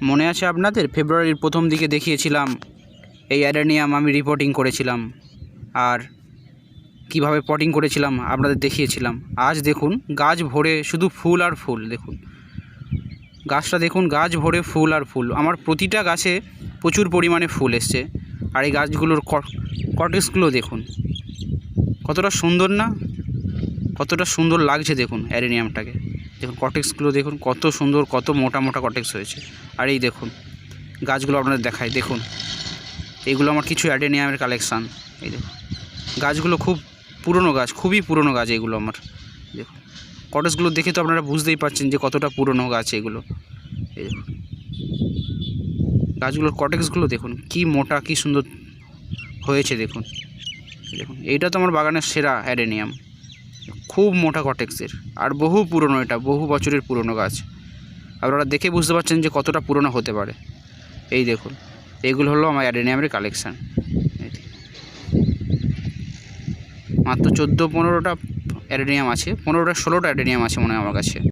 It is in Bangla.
মনে আছে আপনাদের ফেব্রুয়ারির প্রথম দিকে দেখিয়েছিলাম এই অ্যাডেনিয়াম আমি রিপোর্টিং করেছিলাম আর কিভাবে পটিং করেছিলাম আপনাদের দেখিয়েছিলাম। আজ দেখুন গাছ ভরে শুধু ফুল আর ফুল। দেখুন গাছটা দেখুন, গাছ ভরে ফুল আর ফুল। আমার প্রতিটা গাছে প্রচুর পরিমাণে ফুল এসছে। আর এই গাছগুলোর কটেক্সগুলো দেখুন কতটা সুন্দর না, কতটা সুন্দর লাগছে দেখুন অ্যাডেনিয়ামটাকে। দেখুন কটেক্সগুলো দেখুন কত সুন্দর, কত মোটা মোটা কটেক্স হয়েছে। আর এই দেখুন গাছগুলো আপনাদের দেখায়, দেখুন এইগুলো আমার কিছু অ্যাডেনিয়ামের কালেকশান। এই দেখুন গাছগুলো খুব পুরনো গাছ, খুবই পুরনো গাছ এগুলো আমার। দেখুন কটেক্সগুলো দেখে তো আপনারা বুঝতেই পারছেন যে কতটা পুরনো গাছ এগুলো। এই দেখুন গাছগুলোর কটেক্সগুলো দেখুন কি মোটা, কি সুন্দর হয়েছে দেখুন। দেখুন এইটা তো আমার বাগানের সেরা অ্যাডেনিয়াম, খুব মোটা কটেক্সের আর বহু পুরনো, এটা বহু বছরের পুরনো গাছ। আপনারা দেখে বুঝতে পারছেন যে কতটা পুরনো হতে পারে। এই দেখুন এগুলো হলো আমার অ্যাডেনিয়ামের কালেকশান। মাত্র 14-15টা অ্যাডেনিয়াম আছে, 15টা 16টা অ্যাডেনিয়াম আছে মনে হয় আমার কাছে।